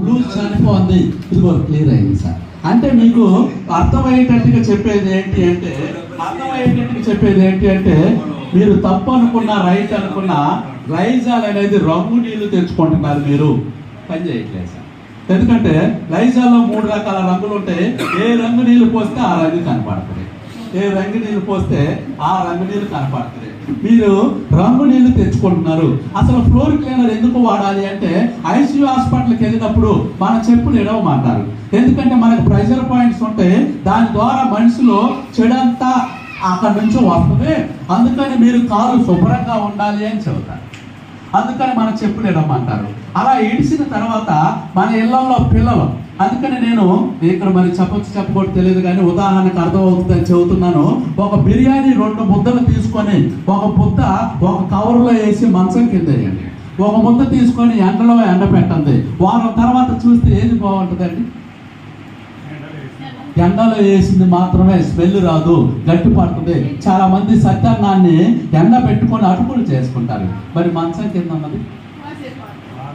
Blues చనిపోంది. ఇదిగో clear అయింది sir. అంటే మీకు అర్థమయ్యేటట్టుగా చెప్పేది ఏంటి అంటే మీరు తప్పు అనుకున్నా రైట్ అనుకున్నా లైజాల్ అనేది రంగు నీళ్లు తెచ్చుకుంటున్నారు, మీరు పని చేయట్లేదు సార్. ఎందుకంటే లైజాల్లో 3 రకాల రంగులు ఉంటాయి. ఏ రంగు నీళ్లు పోస్తే ఆ రంగు కనపడుతుంది, ఏ రంగు నీళ్లు పోస్తే ఆ రంగు నీళ్లు కనపడుతుంది. మీరు రంగు నీళ్లు తెచ్చుకుంటున్నారు. అసలు ఫ్లోర్ క్లీనర్ ఎందుకు వాడాలి అంటే ఐసీయూ హాస్పిటల్కి వెళ్ళినప్పుడు మన చెప్పులు ఎడవమంటారు. ఎందుకంటే మనకు ప్రెషర్ పాయింట్స్ ఉంటాయి, దాని ద్వారా మనిషిలో చెడంతా అక్కడి నుంచి వస్తుంది. అందుకని మీరు కాలు శుభ్రంగా ఉండాలి అని చెబుతారు. అందుకని మన చెప్పులు ఎడవమంటారు. అలా ఇడిసిన తర్వాత మన ఇళ్లలో పిల్లలు, అందుకని నేను ఇక్కడ మరి చెప్పకూడదు తెలియదు కానీ ఉదాహరణకు అర్థమవుతుందని చెబుతున్నాను. ఒక బిర్యానీ 2 ముద్దలు తీసుకొని ఒక ముద్ద ఒక కవర్లో వేసి మంచం కింద వేయండి, ఒక ముద్ద తీసుకొని ఎండలో ఎండపెట్టండి. వారం తర్వాత చూస్తే ఏది బాగుంటుందండి? ఎండలో వేసింది మాత్రమే, స్మెల్ రాదు, గట్టి పడుతుంది. చాలా మంది సత్యాన్నాన్ని ఎండ పెట్టుకొని అటుకులు చేసుకుంటారు. మరి మంచం కింద ఉన్నది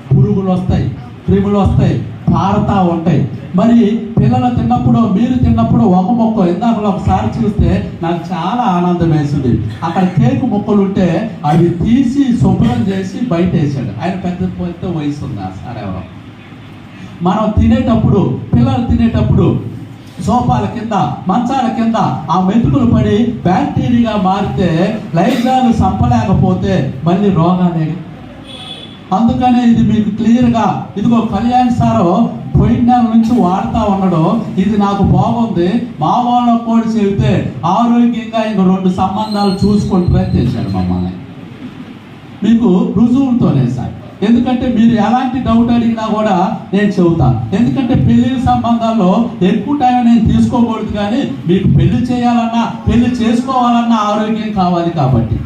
పురుగులు వస్తాయి, క్రిములు వస్తాయి, పారుతా ఉంటాయి. మరి పిల్లలు తిన్నప్పుడు, మీరు తిన్నప్పుడు ఒక మొక్క ఇందాకలో ఒకసారి చూస్తే నాకు చాలా ఆనందం వేసింది. అక్కడ కేకు మొక్కలు ఉంటే అవి తీసి శుభ్రం చేసి బయట వేసాడు. ఆయన పెద్ద వయసు ఉంది ఆ సార్ ఎవరో. మనం తినేటప్పుడు, పిల్లలు తినేటప్పుడు సోఫాల కింద, మంచాల కింద ఆ మెతుకులు పడి బ్యాక్టీరియా మారితే లైజాలు సంపలేకపోతే మళ్ళీ రోగాలే. అందుకనే ఇది మీకు క్లియర్గా, ఇదిగో కళ్యాణ్ సారు పోయిన నెల నుంచి వాడుతూ ఉన్నాడు. ఇది నాకు బాగుంది, మా వాళ్ళకు కూడా చెబితే ఆరోగ్యంగా ఇంక 2 సంబంధాలు చూసుకుంటారని తెలిసాడు మమ్మల్ని. మీకు రుజువులతోనే సార్. ఎందుకంటే మీరు ఎలాంటి డౌట్ అడిగినా కూడా నేను చెబుతాను. ఎందుకంటే పెళ్లి సంబంధాల్లో ఎక్కువ టైం నేను తీసుకోకూడదు, కానీ మీకు పెళ్లి చేయాలన్నా పెళ్లి చేసుకోవాలన్నా ఆరోగ్యం కావాలి. కాబట్టి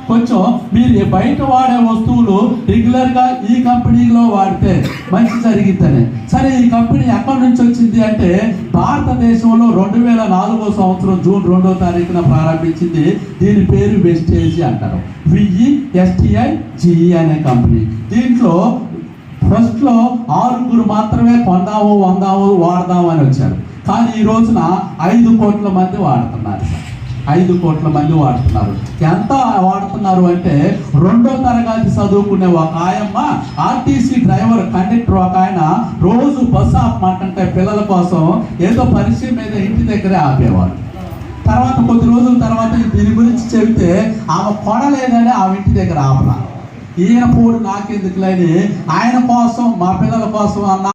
కొంచెం మీరు బయట వాడే వస్తువులు రెగ్యులర్గా ఈ కంపెనీలో వాడితే మంచి జరిగిద్దని. సరే, ఈ కంపెనీ ఎక్కడి నుంచి వచ్చింది అంటే భారతదేశంలో 2004 సంవత్సరం జూన్ 2వ తారీఖున ప్రారంభించింది. దీని పేరు వెస్టేజ్ అంటారు. VESTIGE అనే కంపెనీ. దీంట్లో ఫస్ట్లో 6 మాత్రమే కొందాము, వాడదాము అని వచ్చారు. కానీ ఈ రోజున 5 కోట్ల మంది వాడుతున్నారు సార్. 5 కోట్ల మంది వాడుతున్నారు. ఎంత వాడుతున్నారు అంటే 2వ తరగతి చదువుకునే ఒక ఆయమ్మ, ఆర్టీసీ డ్రైవర్, కండక్టర్ ఒక ఆయన రోజు బస్సు ఆపమంటే పిల్లల కోసం ఏదో పరిచయం మీద ఇంటి దగ్గరే ఆపేవారు. తర్వాత కొద్ది రోజుల తర్వాత దీని గురించి చెబితే ఆమె కొనలేదని ఆ ఇంటి దగ్గర ఆపలా. ఈయన పోడు నాకెందుకులేని ఆయన కోసం, మా పిల్లల కోసం అన్న